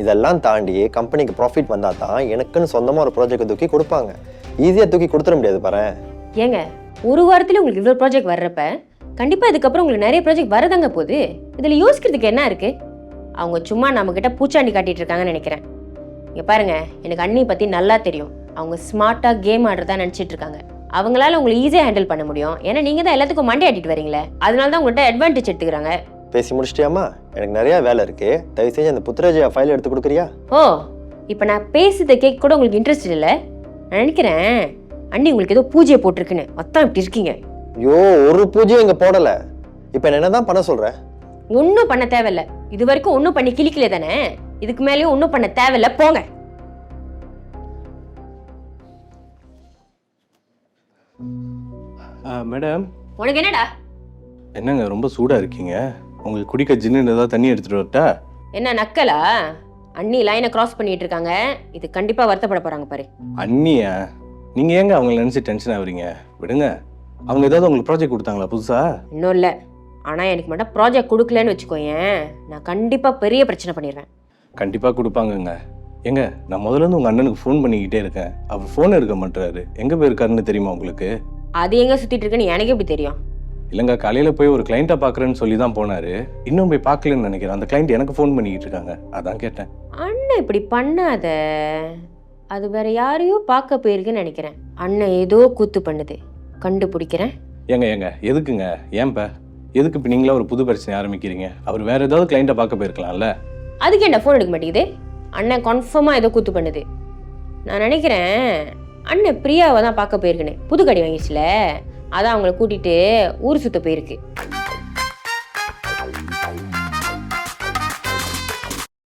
இதெல்லாம் தாண்டி கம்பெனிக்கு ப்ராஃபிட் வந்தால் தான் எனக்குன்னு சொந்தமாக ஒரு ப்ராஜெக்ட் தூக்கி கொடுப்பாங்க. ஈஸியாக தூக்கி கொடுத்துட முடியாது பாரு. ஏங்க ஒரு வாரத்தில் உங்களுக்கு இவ்வளோ ப்ராஜெக்ட் வர்றப்ப கண்டிப்பாக இதுக்கப்புறம் உங்களுக்கு நிறைய ப்ராஜெக்ட் வரதாங்க போகுது. இதில் யோசிக்கிறதுக்கு என்ன இருக்குது? அவங்க சும்மா நம்மக்கிட்ட பூச்சாண்டி காட்டிகிட்டு இருக்காங்கன்னு நினைக்கிறேன். இங்கே பாருங்கள், எனக்கு அண்ணி பற்றி நல்லா தெரியும். அவங்க ஸ்மார்ட்டாக கேம் ஆடுறதா நினச்சிட்டு இருக்காங்க. அவங்களால உங்களை ஈஸியாக ஹேண்டில் பண்ண முடியும். ஏன்னா நீங்கள் தான் எல்லாத்துக்கும் மண்டை ஆட்டிட்டு வரீங்களே, அதனால தான் உங்கள்கிட்ட அட்வான்டேஜ் எடுத்துக்கிறாங்க. பேசி முடிச்சிட்டியாமா? எனக்கு நிறையா வேலை இருக்குது. தயவு செஞ்சு அந்த புத்ராஜயா ஃபைல் எடுத்து கொடுக்குறியா? ஓ, இப்போ நான் பேசுறத கேட்க கூட உங்களுக்கு இன்ட்ரெஸ்ட் இல்லை. நான் நினைக்கிறேன் அண்ணி உங்களுக்கு ஏதோ பூஜையை போட்டிருக்குன்னு மொத்தம் இப்படி இருக்கீங்க. ஐயோ, ஒரு பூஜையும் இங்கே போடலை. இப்போ என்ன தான் பண்ண சொல்கிறேன்? ஒன்றும் பண்ண தேவையில்ல. இது வரைக்கும் ஒன்றும் பண்ணி கிளிக்கல தானே, இதுக்கு மேலேயும் ஒன்றும் பண்ண தேவையில்ல, போங்க. மேடம், உனக்கு என்னடா? என்னங்க ரொம்ப சூடாக இருக்கீங்க? உங்களுக்கு குடிக்க ஜின்னு ஏதாவது தண்ணி எடுத்துகிட்டு வரட்டா? என்ன நக்கலா? அண்ணி லைனை கிராஸ் பண்ணிட்டு இருக்காங்க. இது கண்டிப்பாக வருத்தப்பட போகிறாங்க பாரு. அண்ணியா? நீங்கள் ஏங்க அவங்கள நினச்சி டென்ஷன் ஆகுறீங்க? விடுங்க. அவங்க ஏதாவது உங்களுக்கு ப்ராஜெக்ட் கொடுத்தாங்களா புதுசாக? இன்னும் இல்லை. ஆனால் எனக்கு மட்டும் ப்ராஜெக்ட் கொடுக்கலன்னு வச்சுக்கோயேன், நான் கண்டிப்பாக பெரிய பிரச்சனை பண்ணிடுவேன். கண்டிப்பாக கொடுப்பாங்கங்க. ஏங்க, நான் முதல்ல உங்கள் அண்ணனுக்கு ஃபோன் பண்ணிக்கிட்டே இருக்கேன். அவர் ஃபோன் எடுக்க மாட்டாரு. எங்கே போயிருக்காருன்னு தெரியுமா உங்களுக்கு? அது எங்கே சுற்றிட்டு இருக்குன்னு எனக்கு எப்படி தெரியும்? இல்லைங்க, காலையில் போய் ஒரு கிளைண்ட்டை பார்க்குறேன்னு சொல்லி தான் போனார். இன்னும் போய் பார்க்கலன்னு நினைக்கிறேன். அந்த கிளைண்ட் எனக்கு ஃபோன் பண்ணிக்கிட்டு இருக்காங்க, அதான் கேட்டேன். அண்ணன் இப்படி பண்ணாத. அது வேற யாரையோ பார்க்க போயிருக்குன்னு நினைக்கிறேன். அண்ணன் ஏதோ கூத்து பண்ணுது, கண்டுபிடிக்கிறேன். ஏங்க எதுக்குங்க? ஏன்பா எதுக்கு இப்போ நீங்களா ஒரு புது பிரச்சனை ஆரம்பிக்கிறீங்க? அவர் வேற ஏதாவது கிளைண்ட்டை பார்க்க போயிருக்கலாம்ல. அதுக்கு என்ன ஃபோன் எடுக்க மாட்டேங்குது? அண்ணன் கன்ஃபார்மாக ஏதோ கூத்து பண்ணுது. நான் நினைக்கிறேன் அண்ணன் பிரியாவை தான் பார்க்க போயிருக்குன்னு. புது கடி வாங்கிச்சுல, அதான் அவங்கள கூட்டிட்டு ஊர் சுத்த போயிருக்கு.